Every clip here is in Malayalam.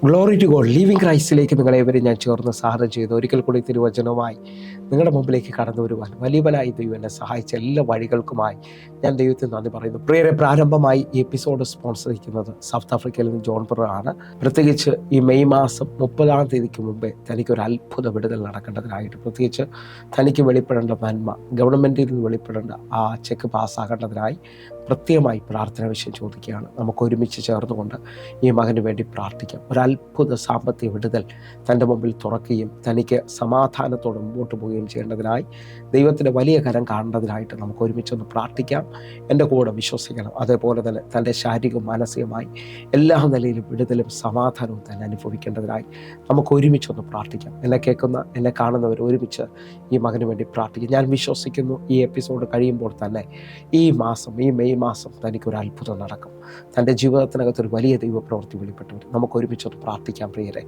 Glory to God. ലിവിംഗ് ക്രൈസ്റ്റിലേക്ക് നിങ്ങളേവരും ഞാൻ ചേർന്ന് സാധനം ചെയ്തു ഒരിക്കൽ കൂടി തിരുവചനവുമായി നിങ്ങളുടെ മുമ്പിലേക്ക് കടന്നു വരുവാൻ വലിയവനായി ദൈവം എന്നെ സഹായിച്ച എല്ലാ വഴികൾക്കുമായി ഞാൻ ദൈവത്തിന് നന്ദി പറയുന്നു. പ്രിയരെ, പ്രാരംഭമായി ഈ എപ്പിസോഡ് സ്പോൺസർ ചെയ്യുന്നത് സൗത്ത് ആഫ്രിക്കയിൽ നിന്ന് ജോൺ ബ്രദർ ആണ്. പ്രത്യേകിച്ച് ഈ മെയ് മാസം 30-ാം തീയതിക്ക് മുമ്പേ തനിക്കൊരു അത്ഭുത വിടുതൽ നടക്കേണ്ടതിനായിട്ട്, പ്രത്യേകിച്ച് തനിക്ക് വെളിപ്പെടേണ്ട നന്മ, ഗവൺമെൻറ്റിൽ നിന്ന് വെളിപ്പെടേണ്ട ആ ചെക്ക് പാസ്സാകേണ്ടതിനായി പ്രത്യേകമായി പ്രാർത്ഥന വിഷയം ചോദിക്കുകയാണ്. നമുക്ക് ഒരുമിച്ച് ചേർന്നുകൊണ്ട് ഈ മകന് വേണ്ടി പ്രാർത്ഥിക്കാം. ഒരത്ഭുത സാമ്പത്തിക വിടുതൽ തൻ്റെ മുമ്പിൽ തുറക്കുകയും തനിക്ക് സമാധാനത്തോടെ മുമ്പോട്ട് പോവുകയും ചെയ്യേണ്ടതിനായി ദൈവത്തിൻ്റെ വലിയ കരം കാണേണ്ടതിനായിട്ട് നമുക്ക് ഒരുമിച്ചൊന്ന് പ്രാർത്ഥിക്കാം. എൻ്റെ കൂടെ വിശ്വസിക്കണം. അതേപോലെ തന്നെ തൻ്റെ ശാരീരികവും മാനസികമായി എല്ലാ നിലയിലും വിടുതലും സമാധാനവും തന്നെ അനുഭവിക്കേണ്ടതിനായി നമുക്ക് ഒരുമിച്ചൊന്ന് പ്രാർത്ഥിക്കാം. എന്നെ കേൾക്കുന്ന, എന്നെ കാണുന്നവർ ഒരുമിച്ച് ഈ മകന് വേണ്ടി പ്രാർത്ഥിക്കും. ഞാൻ വിശ്വസിക്കുന്നു ഈ എപ്പിസോഡ് കഴിയുമ്പോൾ തന്നെ ഈ മെയ് മാസം തനിക്കൊരു അത്ഭുതം നടക്കും. തൻ്റെ ജീവിതത്തിനകത്തൊരു വലിയ ദൈവപ്രവൃത്തി വെളിപ്പെട്ടു വരും. നമുക്ക് ഒരുമിച്ചൊന്ന് പ്രാർത്ഥിക്കാം. പ്രിയരെ,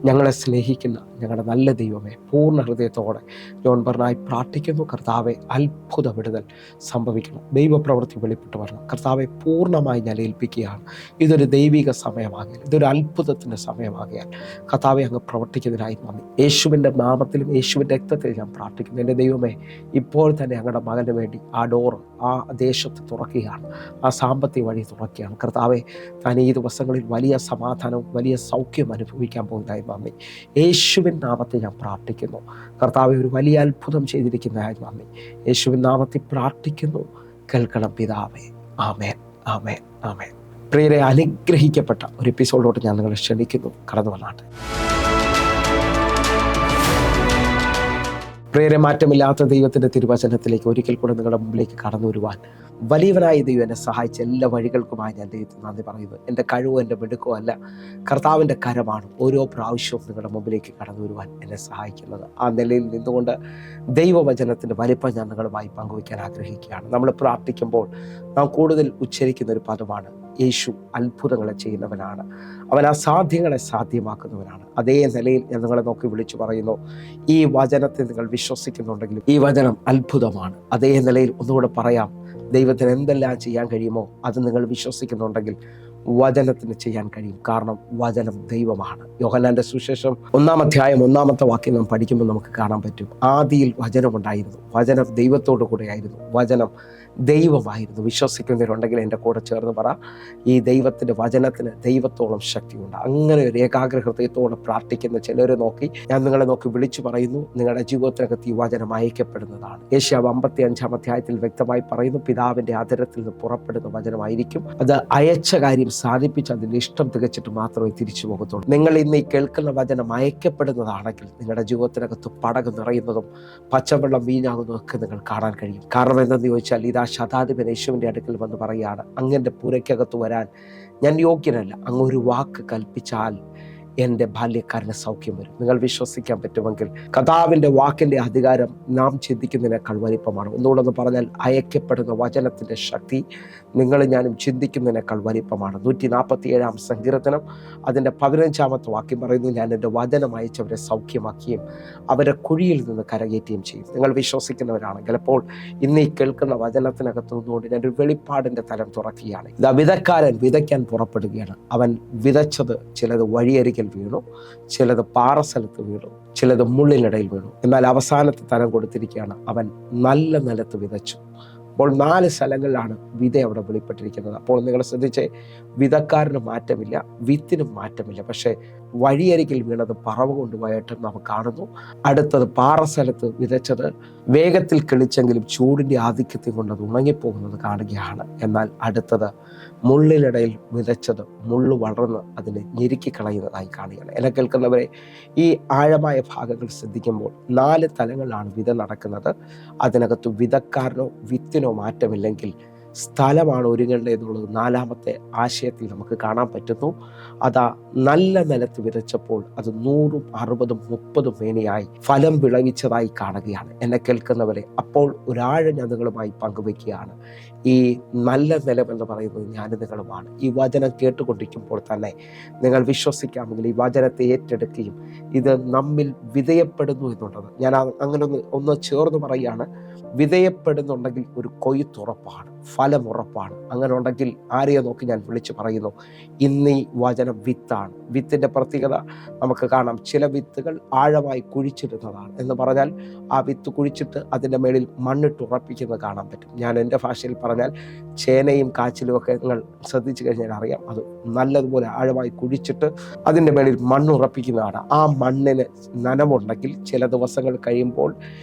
ഞങ്ങളെ സ്നേഹിക്കുന്ന ഞങ്ങളുടെ നല്ല ദൈവമേ, പൂർണ്ണ ഹൃദയത്തോടെ ജോൺ ബ്രദറിനായി പ്രാർത്ഥിക്കുന്നു. കർത്താവെ, അത്ഭുത വിടുതൽ സംഭവിക്കണം, ദൈവപ്രവൃത്തി വെളിപ്പെട്ടു വരണം. കർത്താവെ, പൂർണ്ണമായി ഞാൻ ഏൽപ്പിക്കുകയാണ്. ഇതൊരു ദൈവിക സമയമാകിയാൽ, ഇതൊരു അത്ഭുതത്തിൻ്റെ സമയമാകിയാൽ കർത്താവെ, അങ്ങ് പ്രവർത്തിക്കുന്നതിനായി നന്ദി. യേശുവിൻ്റെ നാമത്തിലും യേശുവിൻ്റെ രക്തത്തിലും ഞാൻ പ്രാർത്ഥിക്കുന്നു. എൻ്റെ ദൈവമേ, ഇപ്പോൾ തന്നെ ഞങ്ങളുടെ മകന് വേണ്ടി ആ ഡോറ് ആ ദേശത്ത് തുറക്കുകയാണ്, ആ സാമ്പത്തിക വഴി തുറക്കുകയാണ്. കർത്താവെ, താൻ ഈ ദിവസങ്ങളിൽ വലിയ സമാധാനവും വലിയ സൗഖ്യം അനുഭവിക്കാൻ പോകുന്നതായി നന്ദി. യേശുവിൻ നാമത്തിൽ ഞാൻ പ്രാർത്ഥിക്കുന്നു. കർത്താവെ, ഒരു വലിയ അത്ഭുതം ചെയ്തിരിക്കുന്നതായി നന്ദി. യേശുവിൻ നാമത്തിൽ പ്രാർത്ഥിക്കുന്നു. കേൾക്കണം പിതാവേ. ആമേൻ, ആമേൻ, ആമേൻ. പ്രിയരെ, അനുഗ്രഹിക്കപ്പെട്ട ഒരു എപ്പിസോഡിലോട്ട് ഞാൻ നിങ്ങളെ ക്ഷണിക്കുന്നു. കടന്നു വന്നാട്ടെ. പ്രിയരെ, മാറ്റമില്ലാത്ത ദൈവത്തിൻ്റെ തിരുവചനത്തിലേക്ക് ഒരിക്കൽ കൂടെ നിങ്ങളുടെ മുമ്പിലേക്ക് കടന്നു വരുവാൻ വലിയവനായ ദൈവം എന്നെ സഹായിച്ച എല്ലാ വഴികൾക്കുമായി ഞാൻ ദൈവത്തിന് നന്ദി പറയുന്നു. എൻ്റെ കഴിവോ എൻ്റെ മിടുക്കോ അല്ല, കർത്താവിൻ്റെ കരമാണ് ഓരോ പ്രാവശ്യവും നിങ്ങളുടെ മുമ്പിലേക്ക് കടന്നു വരുവാൻ എന്നെ സഹായിക്കുന്നത്. ആ നിലയിൽ നിന്നുകൊണ്ട് ദൈവവചനത്തിൻ്റെ വലിപ്പം ഞാൻ നിങ്ങളുമായി പങ്കുവയ്ക്കാൻ ആഗ്രഹിക്കുകയാണ്. നമ്മൾ പ്രാർത്ഥിക്കുമ്പോൾ നാം കൂടുതൽ ഉച്ചരിക്കുന്ന ഒരു പദമാണ് യേശു അത്ഭുതങ്ങളെ ചെയ്യുന്നവനാണ്, അവൻ അസാധ്യങ്ങളെ സാധ്യമാക്കുന്നവനാണ്. അതേ നിലയിൽ ഞാൻ നിങ്ങളെ നോക്കി വിളിച്ചു പറയുന്നു, ഈ വചനത്തെ നിങ്ങൾ വിശ്വസിക്കുന്നുണ്ടെങ്കിലും ഈ വചനം അത്ഭുതമാണ്. അതേ നിലയിൽ ഒന്നുകൂടെ പറയാം, ദൈവത്തിന് എന്തെല്ലാം ചെയ്യാൻ കഴിയുമോ അത് നിങ്ങൾ വിശ്വസിക്കുന്നുണ്ടെങ്കിൽ വചനത്തിന് ചെയ്യാൻ കഴിയും. കാരണം വചനം ദൈവമാണ്. യോഹന്നാന്റെ സുവിശേഷം 1-ാം അധ്യായം 1-ാമത്തെ വാക്യം നാം പഠിക്കുമ്പോൾ നമുക്ക് കാണാൻ പറ്റും, ആദിയിൽ വചനമുണ്ടായിരുന്നു, വചനം ദൈവത്തോടു കൂടെയായിരുന്നു, വചനം ദൈവമായിരുന്നു. വിശ്വസിക്കുന്നവരുണ്ടെങ്കിൽ എൻ്റെ കൂടെ ചേർന്ന് പറ, ഈ ദൈവത്തിൻ്റെ വചനത്തിന് ദൈവത്തോളം ശക്തിയുണ്ട്. അങ്ങനെ ഒരു ഏകാഗ്ര ഹൃദയത്തോടെ പ്രാർത്ഥിക്കുന്ന ചിലരെ നോക്കി ഞാൻ നിങ്ങളെ നോക്കി വിളിച്ചു പറയുന്നു, നിങ്ങളുടെ ജീവിതത്തിനകത്ത് ഈ വചനം അയക്കപ്പെടുന്നതാണ്. യേശയ്യാവ് 55-ാം അധ്യായത്തിൽ വ്യക്തമായി പറയുന്നു, പിതാവിൻ്റെ ആദരത്തിൽ നിന്ന് പുറപ്പെടുന്ന വചനമായിരിക്കും. അത് അയച്ച കാര്യം സാധിപ്പിച്ച് അതിൻ്റെ ഇഷ്ടം തികച്ചിട്ട് മാത്രമേ തിരിച്ചു പോകത്തുള്ളൂ. നിങ്ങൾ ഇന്ന് ഈ കേൾക്കുന്ന വചനം അയക്കപ്പെടുന്നതാണെങ്കിൽ നിങ്ങളുടെ ജീവിതത്തിനകത്ത് പടക് നിറയുന്നതും പച്ചവെള്ളം വീഞ്ഞാകുന്നതും ഒക്കെ നിങ്ങൾ കാണാൻ കഴിയും. കാരണം എന്തെന്ന് ചോദിച്ചാൽ, ഇതാ ശതാധിപൻ യേശുവിൻ്റെ അടുക്കൽ വന്ന് പറയുകയാണ്, അങ്ങൻ്റെ പുരയ്ക്കകത്ത് വരാൻ ഞാൻ യോഗ്യനല്ല, അങ്ങ് ഒരു വാക്ക് കൽപ്പിച്ചാൽ എൻ്റെ ബാല്യക്കാരന് സൗഖ്യം വരും. നിങ്ങൾ വിശ്വസിക്കാൻ പറ്റുമെങ്കിൽ കർത്താവിൻ്റെ വാക്കിൻ്റെ അധികാരം നാം ചിന്തിക്കുന്നതിനേക്കാൾ വലിപ്പമാണ്. ഒന്നുകൂടെ പറഞ്ഞാൽ, അയക്കപ്പെടുന്ന വചനത്തിൻ്റെ ശക്തി നിങ്ങൾ ഞാനും ചിന്തിക്കുന്നതിനേക്കാൾ വലിപ്പമാണ്. 147-ാം സങ്കീർത്തനം അതിൻ്റെ 15-ാമത്തെ വാക്യം പറയുന്നു, ഞാൻ എൻ്റെ വചനം അയച്ചവരെ സൗഖ്യമാക്കുകയും അവരെ കുഴിയിൽ നിന്ന് കരകയറ്റുകയും ചെയ്യും. നിങ്ങൾ വിശ്വസിക്കുന്നവരാണെങ്കിൽ അപ്പോൾ ഇന്ന് ഈ കേൾക്കുന്ന വചനത്തിനകത്ത് നിന്നുകൊണ്ട് ഞാനൊരു വെളിപ്പാടിൻ്റെ തലം തുറക്കുകയാണ്. ഇതാ വിതക്കാരൻ വിതയ്ക്കാൻ പുറപ്പെടുകയാണ്. അവൻ വിതച്ചത് ചിലത് വഴിയരികിൽ വീണു, ചിലത് പാറസ്ഥലത്ത് വീണു, ചിലത് മുള്ളിനിടയിൽ വീണു. എന്നാൽ അവസാനത്തെ തരം കൊടുത്തിരിക്കുകയാണ്, അവൻ നല്ല നിലത്ത് വിതച്ചു. അപ്പോൾ 4 സ്ഥലങ്ങളിലാണ് വിത അവിടെ വെളിപ്പെട്ടിരിക്കുന്നത്. അപ്പോൾ നിങ്ങൾ ശ്രദ്ധിച്ചേ, വിതക്കാരന് മാറ്റമില്ല, വിത്തിനും മാറ്റമില്ല. പക്ഷേ വഴിയരികിൽ വീണത് പറവ കൊണ്ടുപോയിട്ട് നാം കാണുന്നു. അടുത്തത് പാറസ്ഥലത്ത് വിതച്ചത് വേഗത്തിൽ കിളിച്ചെങ്കിലും ചൂടിൻ്റെ ആധിക്യത്തിൽ കൊണ്ട് അത് ഉണങ്ങിപ്പോകുന്നത് കാണുകയാണ്. എന്നാൽ അടുത്തത് മുള്ളിനിടയിൽ വിതച്ചത് മുള്ളു വളർന്ന് അതിനെ ഞെരുക്കിക്കളയുന്നതായി കാണുകയാണ്. എന്നെ കേൾക്കുന്നവരെ, ഈ ആഴമായ ഭാഗങ്ങൾ ശ്രദ്ധിക്കുമ്പോൾ 4 തലങ്ങളിലാണ് വിത നടക്കുന്നത്. അതിനകത്ത് വിതക്കാരനോ വിത്തിനോ മാറ്റമില്ലെങ്കിൽ സ്ഥലമാണ് ഒരുങ്ങേണ്ടത് എന്നുള്ളത് 4-ാമത്തെ ആശയത്തിൽ നമുക്ക് കാണാൻ പറ്റുന്നു. അതാ നല്ല നിലത്ത് വിതച്ചപ്പോൾ അത് 100, 60, 30 മേനിയായി ഫലം വിളവിച്ചതായി കാണുകയാണ്. എന്നെ കേൾക്കുന്നവരെ, അപ്പോൾ ഒരാഴം ഞാൻ നിങ്ങളുമായി പങ്കുവയ്ക്കുകയാണ്. ഈ നല്ല നിലം എന്ന് പറയുന്നത് ഞാൻ നിങ്ങളുമാണ്. ഈ വചനം കേട്ടുകൊണ്ടിരിക്കുമ്പോൾ തന്നെ നിങ്ങൾ വിശ്വസിക്കാമെങ്കിൽ ഈ വചനത്തെ ഏറ്റെടുക്കുകയും ഇത് നമ്മിൽ വിധേയപ്പെടുന്നു എന്നുള്ളത് ഞാൻ അങ്ങനെ ഒന്ന് ചേർന്ന് പറയുകയാണ്. വിധേയപ്പെടുന്നുണ്ടെങ്കിൽ ഒരു കൊയ്ത്തുറപ്പാണ്. ഫലം ഉറപ്പാണ്. അങ്ങനെ ഉണ്ടെങ്കിൽ ആരെയോ നോക്കി ഞാൻ വിളിച്ചു പറയുന്നു, ഇന്ന് ഈ വചനം വിത്താണ്. വിത്തിൻ്റെ പ്രത്യേകത നമുക്ക് കാണാം. ചില വിത്തുകൾ ആഴമായി കുഴിച്ചിടുന്നതാണ് എന്ന് പറഞ്ഞാൽ ആ വിത്ത് കുഴിച്ചിട്ട് അതിൻ്റെ മേളിൽ മണ്ണിട്ട് ഉറപ്പിക്കുന്നത് കാണാൻ പറ്റും. ഞാൻ എൻ്റെ ഭാഷയിൽ പറഞ്ഞാൽ ചേനയും കാച്ചിലും ഒക്കെ നിങ്ങൾ ശ്രദ്ധിച്ചു കഴിഞ്ഞാൽ അറിയാം, അത് നല്ലതുപോലെ ആഴമായി കുഴിച്ചിട്ട് അതിൻ്റെ മേളിൽ മണ്ണ് ഉറപ്പിക്കുന്നതാണ്. ആ മണ്ണിന് നനവുണ്ടെങ്കിൽ ചില ദിവസങ്ങൾ കഴിയുമ്പോൾ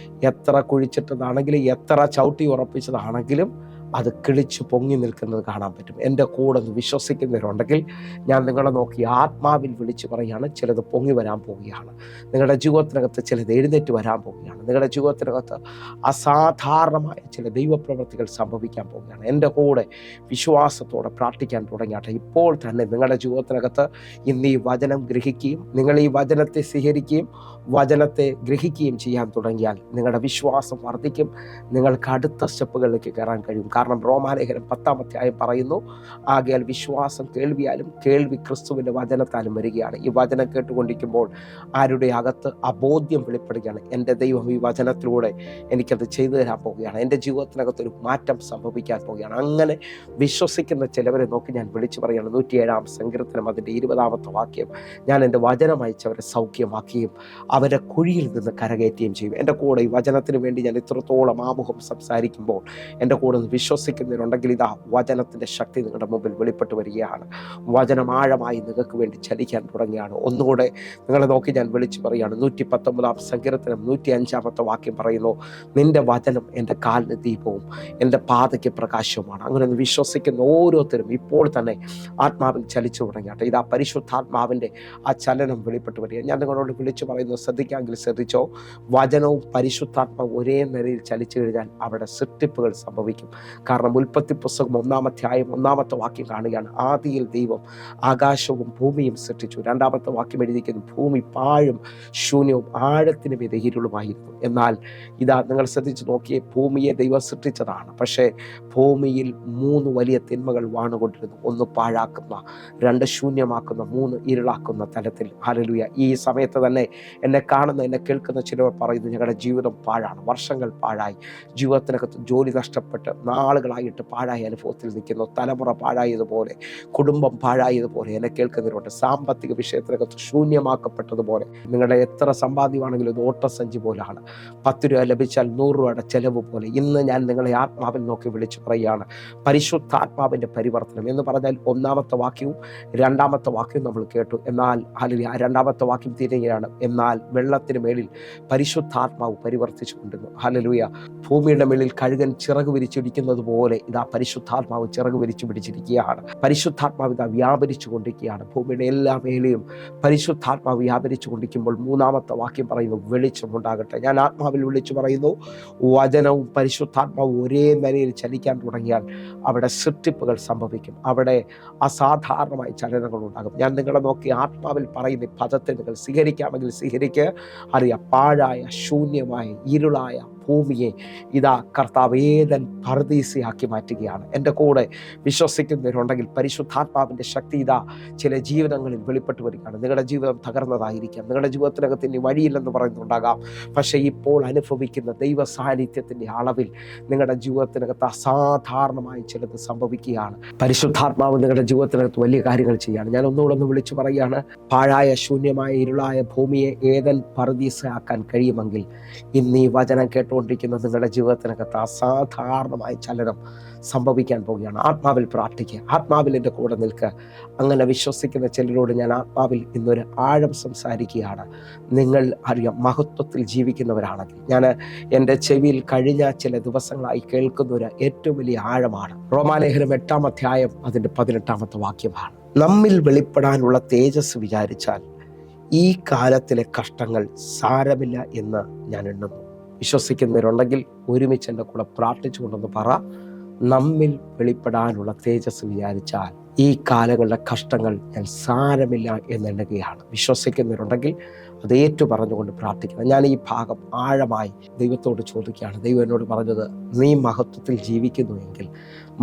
എത്ര കുഴിച്ചിട്ടതാണെങ്കിലും എത്ര ചവിട്ടി ഉറപ്പിച്ചതാണെങ്കിലും അത് കിളിച്ച് പൊങ്ങി നിൽക്കുന്നത് കാണാൻ പറ്റും. എൻ്റെ കൂടെ ഒന്ന് വിശ്വസിക്കുന്നവരുണ്ടെങ്കിൽ ഞാൻ നിങ്ങളെ നോക്കി ആത്മാവിൽ വിളിച്ച് പറയുകയാണ്, ചിലത് പൊങ്ങി വരാൻ പോവുകയാണ്. നിങ്ങളുടെ ജീവിതത്തിനകത്ത് ചിലത് എഴുന്നേറ്റ് വരാൻ പോവുകയാണ്. നിങ്ങളുടെ ജീവിതത്തിനകത്ത് അസാധാരണമായ ചില ദൈവപ്രവൃത്തികൾ സംഭവിക്കാൻ പോവുകയാണ്. എൻ്റെ കൂടെ വിശ്വാസത്തോടെ പ്രാർത്ഥിക്കാൻ തുടങ്ങിയാട്ടെ. ഇപ്പോൾ തന്നെ നിങ്ങളുടെ ജീവിതത്തിനകത്ത് ഇന്ന് ഈ വചനം ഗ്രഹിക്കുകയും നിങ്ങൾ ഈ വചനത്തെ സ്വീകരിക്കുകയും വചനത്തെ ഗ്രഹിക്കുകയും ചെയ്യാൻ തുടങ്ങിയാൽ നിങ്ങളുടെ വിശ്വാസം വർദ്ധിക്കും. നിങ്ങൾക്ക് അടുത്ത സ്റ്റെപ്പുകളിലേക്ക് കയറാൻ കഴിയും. കാരണം റോമാലേഖനം 10-ാം അധ്യായം പറയുന്നു, ആകയാൽ വിശ്വാസം കേൾവിയാലും കേൾവി ക്രിസ്തുവിൻ്റെ വചനത്താലും വരികയാണ്. ഈ വചനം കേട്ടുകൊണ്ടിരിക്കുമ്പോൾ ആരുടെ അകത്ത് അബോധ്യം വെളിപ്പെടുകയാണ്, എൻ്റെ ദൈവം ഈ വചനത്തിലൂടെ എനിക്കത് ചെയ്തു തരാൻ പോവുകയാണ്, എൻ്റെ ജീവിതത്തിനകത്തൊരു മാറ്റം സംഭവിക്കാൻ പോവുകയാണ്. അങ്ങനെ വിശ്വസിക്കുന്ന ചിലവരെ നോക്കി ഞാൻ വിളിച്ചു പറയുകയാണ്. 107-ാം സങ്കീർത്തനം അതിൻ്റെ 20-ാമത്തെ വാക്യം, ഞാൻ എൻ്റെ വചനം അയച്ചവരെ സൗഖ്യമാക്കുകയും അവരെ കുഴിയിൽ നിന്ന് കരകയറ്റുകയും ചെയ്യും. എൻ്റെ കൂടെ ഈ വചനത്തിന് വേണ്ടി ഞാൻ ഇത്രത്തോളം ആമുഖം സംസാരിക്കുമ്പോൾ എൻ്റെ കൂടെ വിശ്വസിക്കുന്നവരുണ്ടെങ്കിൽ ഇതാ വചനത്തിൻ്റെ ശക്തി നിങ്ങളുടെ മുമ്പിൽ വെളിപ്പെട്ട് വരികയാണ്. വചനം ആഴമായി നിങ്ങൾക്ക് വേണ്ടി ചലിക്കാൻ തുടങ്ങുകയാണ്. ഒന്നുകൂടെ നിങ്ങളെ നോക്കി ഞാൻ വിളിച്ചു പറയുകയാണ്. 119-ാം സങ്കീർത്തനം 105-ാമത്തെ വാക്യം പറയുന്നു, നിന്റെ വചനം എൻ്റെ കാലിന് ദീപവും എൻ്റെ പാതയ്ക്ക് പ്രകാശവുമാണ്. അങ്ങനെ വിശ്വസിക്കുന്ന ഓരോരുത്തരും ഇപ്പോൾ തന്നെ ആത്മാവിൽ ചലിച്ചു തുടങ്ങിയാട്ടെ. ഇതാ പരിശുദ്ധാത്മാവിൻ്റെ ആ ചലനം വെളിപ്പെട്ട് വരിക. ഞാൻ നിങ്ങളോട് വിളിച്ചു പറയുന്നത് ശ്രദ്ധിക്കാമെങ്കിൽ ശ്രദ്ധിച്ചോ, വചനവും പരിശുദ്ധാത്മാവും ഒരേ നിലയിൽ ചലിച്ചു കഴിഞ്ഞാൽ അവിടെ സൃഷ്ടിപ്പുകൾ സംഭവിക്കും. കാരണം ഉൽപ്പത്തി പുസ്തകം 1-ാം അധ്യായം 1-ാമത്തെ വാക്യം കാണുകയാണ്, ആദിയിൽ ദൈവം ആകാശവും ഭൂമിയും സൃഷ്ടിച്ചു. 2-ാമത്തെ വാക്യം എഴുതിയിരിക്കുന്നു, ഭൂമി പാഴും ശൂന്യവും ആഴത്തിന് മീതെ ഇരുളുമായിരുന്നു. എന്നാൽ ഇതാ നിങ്ങൾ ശ്രദ്ധിച്ച് നോക്കിയേ, ഭൂമിയെ ദൈവം സൃഷ്ടിച്ചതാണ്, പക്ഷേ ഭൂമിയിൽ 3 വലിയ തിന്മകൾ വാണുകൊണ്ടിരുന്നു. 1 പാഴാക്കുന്ന, 2 ശൂന്യമാക്കുന്ന, 3 ഇരുളാക്കുന്ന തലത്തിൽ. ഹല്ലേലൂയ. ഈ സമയത്ത് തന്നെ എന്നെ കാണുന്ന എന്നെ കേൾക്കുന്ന ചിലവർ പറയുന്നു, ഞങ്ങളുടെ ജീവിതം പാഴാണ്, വർഷങ്ങൾ പാഴായി, ജീവിതത്തിനകത്ത് ജോലി നഷ്ടപ്പെട്ട് നാളുകളായിട്ട് പാഴായ അനുഭവത്തിൽ നിൽക്കുന്നു, തലമുറ പാഴായതുപോലെ, കുടുംബം പാഴായതുപോലെ എന്നെ കേൾക്കുന്നവരുണ്ട്. സാമ്പത്തിക വിഷയത്തിനകത്ത് ശൂന്യമാക്കപ്പെട്ടതുപോലെ, നിങ്ങളുടെ എത്ര സമ്പാദ്യമാണെങ്കിലും ഇത് ഓട്ടസഞ്ചി പോലാണ്. 10 രൂപ ലഭിച്ചാൽ 100 രൂപയുടെ ചെലവ് പോലെ. ഇന്ന് ഞാൻ നിങ്ങളെ ആത്മാവിൽ നോക്കി വിളിച്ചു പറയുകയാണ്, പരിശുദ്ധാത്മാവിൻ്റെ പരിവർത്തനം എന്ന് പറഞ്ഞാൽ 1-ാമത്തെ വാക്യവും 2-ാമത്തെ വാക്യവും നമ്മൾ കേട്ടു. എന്നാൽ ഹല്ലേലൂയ, 2-ാമത്തെ വാക്യം തീരുകയാണ്, എന്നാൽ വെള്ളത്തിന് മേളിൽ പരിശുദ്ധാത്മാവ് പരിവർത്തിച്ചു കൊണ്ടിരുന്നു. ഹല്ലേലൂയ. ഭൂമിയുടെ മേളിൽ കഴുകൻ ചിറക് വിരിച്ചിരിക്കുന്നത് പോലെ ഇതാ പരിശുദ്ധാത്മാവ് ചിറക് വിരിച്ചു പിടിച്ചിരിക്കുകയാണ്. പരിശുദ്ധാത്മാവ് ഇതാ വ്യാപരിച്ചു കൊണ്ടിരിക്കുകയാണ്. ഭൂമിയുടെ എല്ലാ മേലെയും പരിശുദ്ധാത്മാവ് വ്യാപരിച്ചു കൊണ്ടിരിക്കുമ്പോൾ 3-ാമത്തെ വാക്യം പറയുന്നു, വെളിച്ചം ഉണ്ടാകട്ടെ. ഞാൻ ആത്മാവിൽ വിളിച്ചു പറയുന്നു, വചനവും പരിശുദ്ധാത്മാവും ഒരേ നിലയിൽ ചലിക്കാൻ തുടങ്ങിയാൽ അവിടെ സൃഷ്ടിപ്പുകൾ സംഭവിക്കും, അവിടെ അസാധാരണമായ ചലനങ്ങൾ ഉണ്ടാകും. ഞാൻ നിങ്ങളെ നോക്കി ആത്മാവിൽ പറയുന്ന പദത്തെ നിങ്ങൾ സ്വീകരിക്കാമെങ്കിൽ സ്വീകരിക്കുക. അറിയാം, പാഴായ ശൂന്യമായ ഇരുളായ ഭൂമിയെ ഇതാ കർത്താവ് ഏദൻ പർദീസയാക്കി മാറ്റുകയാണ്. എൻ്റെ കൂടെ വിശ്വസിക്കുന്നവരുണ്ടെങ്കിൽ പരിശുദ്ധാത്മാവിൻ്റെ ശക്തി ഇതാ ചില ജീവിതങ്ങളിൽ വെളിപ്പെട്ട് വരികയാണ്. നിങ്ങളുടെ ജീവിതം തകർന്നതായിരിക്കാം, നിങ്ങളുടെ ജീവിതത്തിനകത്ത് ഇനി വഴിയില്ലെന്ന് പറയുന്നുണ്ടാകാം, പക്ഷേ ഇപ്പോൾ അനുഭവിക്കുന്ന ദൈവ സാന്നിധ്യത്തിൻ്റെ അളവിൽ നിങ്ങളുടെ ജീവിതത്തിനകത്ത് അസാധാരണമായി ചിലത് സംഭവിക്കുകയാണ്. പരിശുദ്ധാത്മാവ് നിങ്ങളുടെ ജീവിതത്തിനകത്ത് വലിയ കാര്യങ്ങൾ ചെയ്യുകയാണ്. ഞാൻ ഒന്നുകൂടെ ഒന്ന് വിളിച്ചു പറയുകയാണ്, പാഴായ ശൂന്യമായ ഇരുളായ ഭൂമിയെ ഏദൻ പർദീസയാക്കാൻ കഴിയുമെങ്കിൽ ഇന്ന് ഈ വചനം കേട്ടുകൊണ്ടിരിക്കുന്ന നിങ്ങളുടെ ജീവിതത്തിനകത്ത് അസാധാരണമായ ചലനം സംഭവിക്കാൻ പോവുകയാണ്. ആത്മാവിൽ പ്രാർത്ഥിക്കുക, ആത്മാവിൽ എൻ്റെ കൂടെ നിൽക്കുക. അങ്ങനെ വിശ്വസിക്കുന്ന ചിലരോട് ഞാൻ ആത്മാവിൽ ഇന്നൊരു ആഴം സംസാരിക്കുകയാണ്. നിങ്ങൾ അറിയാം, മഹത്വത്തിൽ ജീവിക്കുന്നവരാണെങ്കിൽ ഞാൻ എൻ്റെ ചെവിയിൽ കഴിഞ്ഞ ചില ദിവസങ്ങളായി കേൾക്കുന്ന ഒരു ഏറ്റവും വലിയ ആഴമാണ്. റോമാലേഖനം 8-ാം അധ്യായം അതിൻ്റെ 18-ാമത്തെ വാക്യമാണ്, നമ്മിൽ വെളിപ്പെടാനുള്ള തേജസ് വിചാരിച്ചാൽ ഈ കാലത്തിലെ കഷ്ടങ്ങൾ സാരമില്ല എന്ന് ഞാൻ എണ്ണുന്നു. വിശ്വസിക്കുന്നവരുണ്ടെങ്കിൽ ഒരുമിച്ച് എൻ്റെ കൂടെ പ്രാർത്ഥിച്ചുകൊണ്ടെന്ന് പറ, നമ്മിൽ വെളിപ്പെടാനുള്ള തേജസ് വിചാരിച്ചാൽ ഈ കാലങ്ങളുടെ കഷ്ടങ്ങൾ ഞാൻ സാരമില്ല എന്നെണ്ണുകയാണ്. വിശ്വസിക്കുന്നവരുണ്ടെങ്കിൽ അത് ഏറ്റു പറഞ്ഞുകൊണ്ട് പ്രാർത്ഥിക്കണം. ഞാൻ ഈ ഭാഗം ആഴമായി ദൈവത്തോട് ചോദിക്കുകയാണ്. ദൈവം എന്നോട് പറഞ്ഞത്, നീ മഹത്വത്തിൽ ജീവിക്കുന്നുവെങ്കിൽ,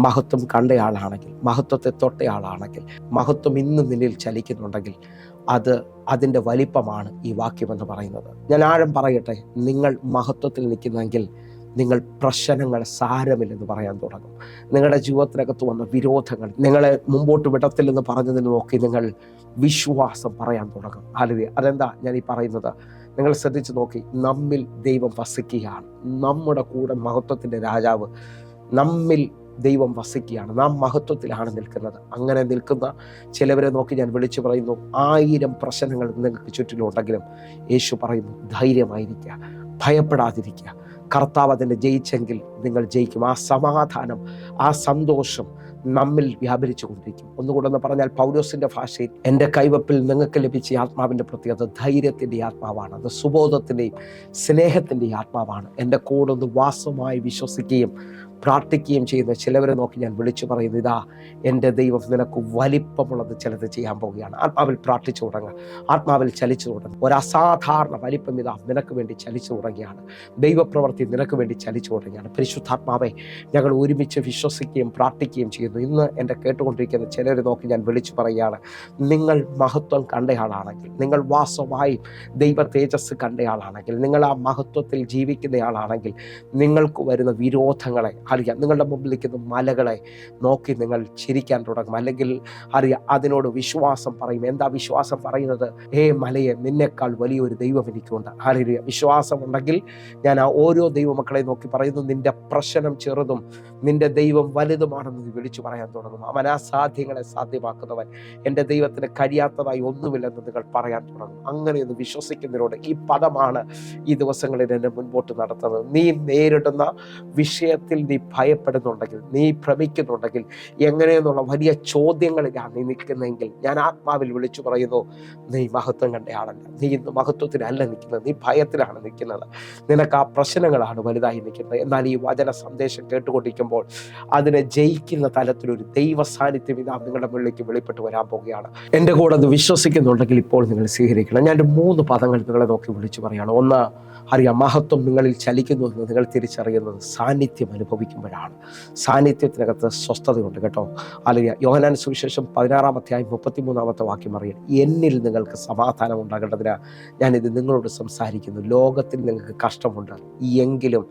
മഹത്വം കണ്ടയാളാണെങ്കിൽ, മഹത്വത്തെ തൊട്ടയാളാണെങ്കിൽ, മഹത്വം ഇന്ന് നിന്നിൽ ചലിക്കുന്നുണ്ടെങ്കിൽ അതിൻ്റെ വലിപ്പമാണ് ഈ വാക്യമെന്ന് പറയുന്നത്. ഞാൻ ആഴം പറയട്ടെ, നിങ്ങൾ മഹത്വത്തിൽ നിൽക്കുന്നെങ്കിൽ നിങ്ങൾ പ്രശ്നങ്ങൾ സാരമില്ലെന്ന് പറയാൻ തുടങ്ങും. നിങ്ങളുടെ ജീവിതത്തിനകത്ത് വന്ന വിരോധങ്ങൾ നിങ്ങളെ മുമ്പോട്ട് വിടത്തില്ലെന്ന് പറഞ്ഞതിന് നോക്കി നിങ്ങൾ വിശ്വാസം പറയാൻ തുടങ്ങും. ഹല്ലേലൂയ. അതെന്താ ഞാൻ ഈ പറയുന്നത്? നിങ്ങൾ ശ്രദ്ധിച്ച് നോക്കി, നമ്മിൽ ദൈവം വസിക്കുകയാണ്. നമ്മുടെ കൂടെ മഹത്വത്തിൻ്റെ രാജാവ് നമ്മിൽ ദൈവം വസിക്കുകയാണ്. നാം മഹത്വത്തിലാണ് നിൽക്കുന്നത്. അങ്ങനെ നിൽക്കുന്ന ചിലവരെ നോക്കി ഞാൻ വിളിച്ചു പറയുന്നു, 1000 പ്രശ്നങ്ങൾ നിങ്ങൾക്ക് ചുറ്റിലുണ്ടെങ്കിലും യേശു പറയുന്നു, ധൈര്യമായിരിക്കുക, ഭയപ്പെടാതിരിക്കുക. കർത്താവ് അതിനെ ജയിച്ചെങ്കിൽ നിങ്ങൾ ജയിക്കും. ആ സമാധാനം, ആ സന്തോഷം നമ്മിൽ വ്യാപരിച്ചു കൊണ്ടിരിക്കും. ഒന്നുകൂടെ ഒന്ന് പറഞ്ഞാൽ പൗലോസിന്റെ ഭാഷയിൽ, എൻ്റെ കൈവപ്പിൽ നിങ്ങൾക്ക് ലഭിച്ച ആത്മാവിൻ്റെ പ്രത്യേകത ധൈര്യത്തിൻ്റെ ആത്മാവാണ്. അത് സുബോധത്തിൻ്റെയും സ്നേഹത്തിൻ്റെയും ആത്മാവാണ്. എൻ്റെ കൂടെ ഒന്ന് വാസമായി വിശ്വസിക്കുകയും പ്രാർത്ഥിക്കുകയും ചെയ്യുന്ന ചിലവരെ നോക്കി ഞാൻ വിളിച്ചു പറയുന്നു, ഇതാ എൻ്റെ ദൈവം നിനക്ക് വലിപ്പമുള്ളത് ചിലത് ചെയ്യാൻ പോവുകയാണ്. ആത്മാവിൽ പ്രാർത്ഥിച്ചു തുടങ്ങുക, ആത്മാവിൽ ചലിച്ചു തുടങ്ങുക. ഒരു അസാധാരണ വലിപ്പം ഇതാ നിനക്ക് വേണ്ടി ചലിച്ചു തുടങ്ങിയാണ്. ദൈവപ്രവൃത്തി നിനക്ക് വേണ്ടി ചലിച്ചു തുടങ്ങിയാണ്. പരിശുദ്ധാത്മാവെ, ഞങ്ങൾ ഒരുമിച്ച് വിശ്വസിക്കുകയും പ്രാർത്ഥിക്കുകയും ചെയ്യുന്നു. ഇന്ന് എൻ്റെ കേട്ടുകൊണ്ടിരിക്കുന്ന ചിലരെ നോക്കി ഞാൻ വിളിച്ചു പറയുകയാണ്, നിങ്ങൾ മഹത്വം കണ്ടയാളാണെങ്കിൽ, നിങ്ങൾ വാസമായി ദൈവ തേജസ് കണ്ടയാളാണെങ്കിൽ, നിങ്ങൾ ആ മഹത്വത്തിൽ ജീവിക്കുന്നയാളാണെങ്കിൽ, നിങ്ങൾക്ക് വരുന്ന വിരോധങ്ങളെ അറിയാം, നിങ്ങളുടെ മുമ്പിൽ നിൽക്കുന്ന മലകളെ നോക്കി നിങ്ങൾ ചിരിക്കാൻ തുടങ്ങും. അല്ലെങ്കിൽ അറിയാം, അതിനോട് വിശ്വാസം പറയും. എന്താ വിശ്വാസം പറയുന്നത്? മലയെ, നിന്നെക്കാൾ വലിയൊരു ദൈവം എനിക്കുണ്ട്. ഹല്ലേലൂയ. വിശ്വാസമുണ്ടെങ്കിൽ ഞാൻ ആ ഓരോ ദൈവമക്കളെ നോക്കി പറയുന്നു, നിന്റെ പ്രശ്നം ചെറുതും നിന്റെ ദൈവം വലുതുമാണെന്ന് നീ വിളിച്ചു പറയാൻ തുടങ്ങും. അവൻ അസാധ്യങ്ങളെ സാധ്യമാക്കുന്നവൻ, എൻ്റെ ദൈവത്തിന് കഴിയാത്തതായി ഒന്നുമില്ലെന്ന് നിങ്ങൾ പറയാൻ തുടങ്ങും. അങ്ങനെയൊന്ന് വിശ്വസിക്കുന്നതിനോട് ഈ പദമാണ് ഈ ദിവസങ്ങളിൽ എന്നെ മുൻപോട്ട് നടത്തുന്നത്. നീ നേരിടുന്ന വിഷയത്തിൽ നീ ഭയപ്പെടുന്നുണ്ടെങ്കിൽ, നീ ഭ്രമിക്കുന്നുണ്ടെങ്കിൽ, എങ്ങനെയെന്നുള്ള വലിയ ചോദ്യങ്ങളിലാണ് നീ നിൽക്കുന്നതെങ്കിൽ, ഞാൻ ആത്മാവിൽ വിളിച്ചു പറയുന്നു, നീ മഹത്വം കണ്ടയാളല്ല. നീ ഇന്ന് മഹത്വത്തിലല്ല നിൽക്കുന്നത്, നീ ഭയത്തിലാണ് നിൽക്കുന്നത്. നിനക്ക് ആ പ്രശ്നങ്ങളാണ് വലുതായി നിൽക്കുന്നത്. എന്നാൽ ഈ വചന സന്ദേശം കേട്ടുകൊണ്ടിരിക്കുമ്പോൾ അതിനെ ജയിക്കുന്ന തലത്തിലൊരു ദൈവ സാന്നിധ്യം ഇതാ നിങ്ങളുടെ മുന്നിലേക്ക് വെളിപ്പെട്ട് വരാൻ പോവുകയാണ്. എൻ്റെ കൂടെ അത് വിശ്വസിക്കുന്നുണ്ടെങ്കിൽ ഇപ്പോൾ നിങ്ങൾ സ്വീകരിക്കണം. ഞാൻ 3 പദങ്ങൾ നിങ്ങളെ നോക്കി വിളിച്ചു പറയുകയാണ്. ഒന്ന്, അറിയാം, മഹത്വം നിങ്ങളിൽ ചലിക്കുന്നു എന്ന് നിങ്ങൾ തിരിച്ചറിയുന്നത് സാന്നിധ്യം അനുഭവിക്കുമ്പോഴാണ്. സാന്നിധ്യത്തിനകത്ത് സ്വസ്ഥതയുണ്ട് കേട്ടോ. അല്ലെങ്കിൽ യോഹന്നാൻ സുവിശേഷം 16-ാം അധ്യായം 33-ാമത്തെ വാക്യം അറിയാം, എന്നിൽ നിങ്ങൾക്ക് സമാധാനം ഉണ്ടാകേണ്ടതിന് ഞാനിത് നിങ്ങളോട് സംസാരിക്കുന്നു. ലോകത്തിൽ നിങ്ങൾക്ക് കഷ്ടമുണ്ട്, എങ്കിലും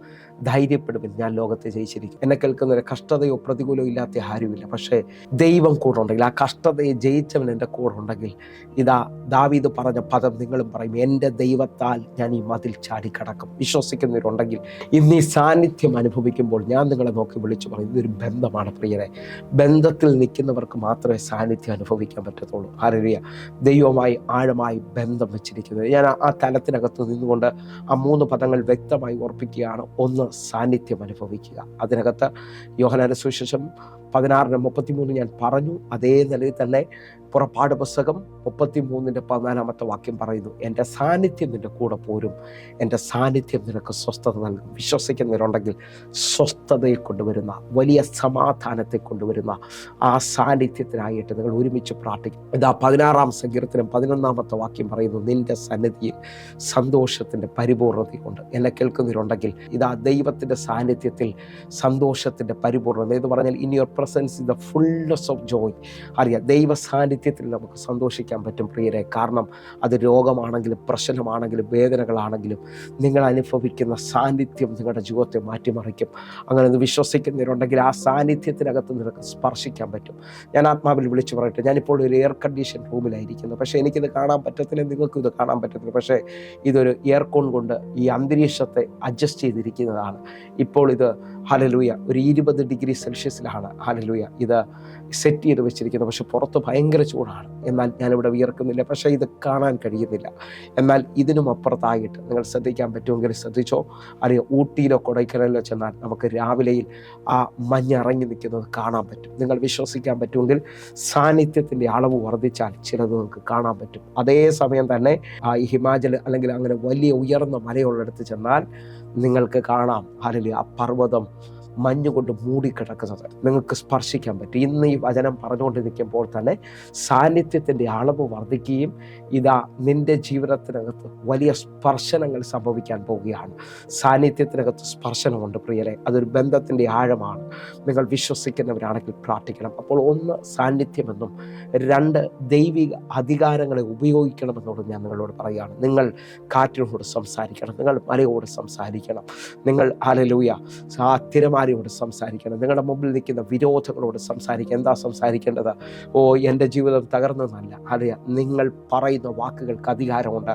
ധൈര്യപ്പെടുവിൻ, ഞാൻ ലോകത്തെ ജയിച്ചിരിക്കും. എന്നെ കേൾക്കുന്നവരെ കഷ്ടതയോ പ്രതികൂലമോ ഇല്ലാത്ത ആരുമില്ല. പക്ഷേ ദൈവം കൂടെ ഉണ്ടെങ്കിൽ, ആ കഷ്ടതയെ ജയിച്ചവൻ എൻ്റെ കൂടെ ഉണ്ടെങ്കിൽ, ഇതാ ദാവീദ് പറഞ്ഞ പദം നിങ്ങളും പറയും, എൻ്റെ ദൈവത്താൽ ഞാൻ ഈ മതിൽ ചാടിക്കടക്കും. വിശ്വസിക്കുന്നവരുണ്ടെങ്കിൽ ഇന്ന് ഈ സാന്നിധ്യം അനുഭവിക്കുമ്പോൾ ഞാൻ നിങ്ങളെ നോക്കി വിളിച്ചു പറയും, ഇതൊരു ബന്ധമാണ് പ്രിയരെ. ബന്ധത്തിൽ നിൽക്കുന്നവർക്ക് മാത്രമേ സാന്നിധ്യം അനുഭവിക്കാൻ പറ്റത്തുള്ളൂ. ഹല്ലേലൂയ. ദൈവവുമായി ആഴമായി ബന്ധം വെച്ചിരിക്കുന്നത്. ഞാൻ ആ തലത്തിനകത്ത് നിന്നുകൊണ്ട് ആ 3 പദങ്ങൾ വ്യക്തമായി ഓർപ്പിക്കുകയാണ്. ഒന്ന്, സാന്നിധ്യം അനുഭവിക്കുക. അതിനകത്ത് യോഹന്നാന്റെ സുവിശേഷം 16:33 ഞാൻ പറഞ്ഞു. അതേ നിലയിൽ തന്നെ പുറപ്പാട് പുസ്തകം 33-ന്റെ 14-ാമത്തെ വാക്യം പറയുന്നു, എൻ്റെ സാന്നിധ്യം നിൻ്റെ കൂടെ പോരും, എൻ്റെ സാന്നിധ്യം നിനക്ക് സ്വസ്ഥത നൽകും. വിശ്വസിക്കുന്നവരുണ്ടെങ്കിൽ സ്വസ്ഥതയെ കൊണ്ടുവരുന്ന, വലിയ സമാധാനത്തെ കൊണ്ടുവരുന്ന ആ സാന്നിധ്യത്തിനായിട്ട് നിങ്ങൾ ഒരുമിച്ച് പ്രാർത്ഥിക്കും. ഇതാ 16-ാം സങ്കീർത്തനം 11-ാമത്തെ വാക്യം പറയുന്നു, നിൻ്റെ സന്നിധിയിൽ സന്തോഷത്തിൻ്റെ പരിപൂർണതയുണ്ട്. എന്നെ കേൾക്കുന്നവരുണ്ടെങ്കിൽ ഇതാ ദൈവത്തിൻ്റെ സാന്നിധ്യത്തിൽ സന്തോഷത്തിൻ്റെ പരിപൂർണത എന്ന് പറഞ്ഞാൽ, in your presence in the fullness of joy. അറിയാം, ദൈവ സാന്നിധ്യത്തിൽ നമുക്ക് സന്തോഷിക്കാൻ പറ്റും പ്രിയരെ. കാരണം അത് രോഗമാണെങ്കിലും പ്രശ്നമാണെങ്കിലും വേദനകളാണെങ്കിലും നിങ്ങൾ അനുഭവിക്കുന്ന സാന്നിധ്യം നിങ്ങളുടെ ജീവിതത്തെ മാറ്റിമറിക്കും. അങ്ങനെ ഒന്ന് വിശ്വസിക്കുന്നവരുണ്ടെങ്കിൽ ആ സാന്നിധ്യത്തിനകത്ത് നിനക്ക് സ്പർശിക്കാൻ പറ്റും. ഞാൻ ആത്മാവിൽ വിളിച്ചു പറയട്ടെ, ഞാനിപ്പോൾ ഒരു എയർ കണ്ടീഷൻ റൂമിലായിരിക്കുന്നു. പക്ഷേ എനിക്കിത് കാണാൻ പറ്റത്തില്ല, നിങ്ങൾക്കും ഇത് കാണാൻ പറ്റത്തില്ല. പക്ഷേ ഇതൊരു എയർകോൺ കൊണ്ട് ഈ അന്തരീക്ഷത്തെ അഡ്ജസ്റ്റ് ചെയ്തിരിക്കുന്നതാണ്. ഇപ്പോൾ ഇത് ഹല്ലേലൂയ ഒരു 20 ഡിഗ്രി സെൽഷ്യസിലാണ് ഹല്ലേലൂയ ഇത് സെറ്റ് ചെയ്ത് വെച്ചിരിക്കുന്നത്. പക്ഷെ പുറത്ത് ഭയങ്കര ചൂടാണ്. എന്നാൽ ഞാനിവിടെ വിയർക്കുന്നില്ല, പക്ഷേ ഇത് കാണാൻ കഴിയുന്നില്ല. എന്നാൽ ഇതിനും അപ്പുറത്തായിട്ട് നിങ്ങൾ ശ്രദ്ധിക്കാൻ പറ്റുമെങ്കിൽ ശ്രദ്ധിച്ചോ. അറിയാം, ഊട്ടിയിലോ കൊടൈക്കനാലിലോ ചെന്നാൽ നമുക്ക് രാവിലെയിൽ ആ മഞ്ഞിറങ്ങി നിൽക്കുന്നത് കാണാൻ പറ്റും. നിങ്ങൾ വിശ്വസിക്കാൻ പറ്റുമെങ്കിൽ സാന്നിധ്യത്തിൻ്റെ അളവ് വർദ്ധിച്ചാൽ ചിലത് നിങ്ങൾക്ക് കാണാൻ പറ്റും. അതേ സമയം തന്നെ ഈ ഹിമാചൽ അല്ലെങ്കിൽ അങ്ങനെ വലിയ ഉയർന്ന മലയുള്ളിടത്ത് ചെന്നാൽ നിങ്ങൾക്ക് കാണാം ഹല്ലേലൂയ ആ പർവ്വതം മഞ്ഞുകൊണ്ട് മൂടിക്കിടക്കുന്നത് നിങ്ങൾക്ക് സ്പർശിക്കാൻ പറ്റും. ഇന്ന് ഈ വചനം പറഞ്ഞുകൊണ്ടിരിക്കുമ്പോൾ തന്നെ സാന്നിധ്യത്തിൻ്റെ അളവ് വർദ്ധിക്കുകയും ഇതാ നിൻ്റെ ജീവിതത്തിനകത്ത് വലിയ സ്പർശനങ്ങൾ സംഭവിക്കാൻ പോവുകയാണ്. സാന്നിധ്യത്തിനകത്ത് സ്പർശനമുണ്ട് പ്രിയരെ. അതൊരു ബന്ധത്തിൻ്റെ ആഴമാണ്. നിങ്ങൾ വിശ്വസിക്കുന്നവരാണെങ്കിൽ പ്രാർത്ഥിക്കണം. അപ്പോൾ ഒന്ന് സാന്നിധ്യമെന്നും രണ്ട് ദൈവിക അധികാരങ്ങളെ ഉപയോഗിക്കണമെന്നുള്ളത് ഞാൻ നിങ്ങളോട് പറയുകയാണ്. നിങ്ങൾ കാറ്റിനോട് സംസാരിക്കണം, നിങ്ങൾ മലയോട് സംസാരിക്കണം, നിങ്ങൾ ഹല്ലേലൂയ തിരമാലയോട് സംസാരിക്കണം, നിങ്ങളുടെ മുമ്പിൽ നിൽക്കുന്ന വിരോധങ്ങളോട് സംസാരിക്കുക. എന്താ സംസാരിക്കേണ്ടത്? എൻ്റെ ജീവിതം തകർന്നതല്ല, അറിയാം, നിങ്ങൾ പറയുന്ന വാക്കുകൾക്ക് അധികാരമുണ്ട്.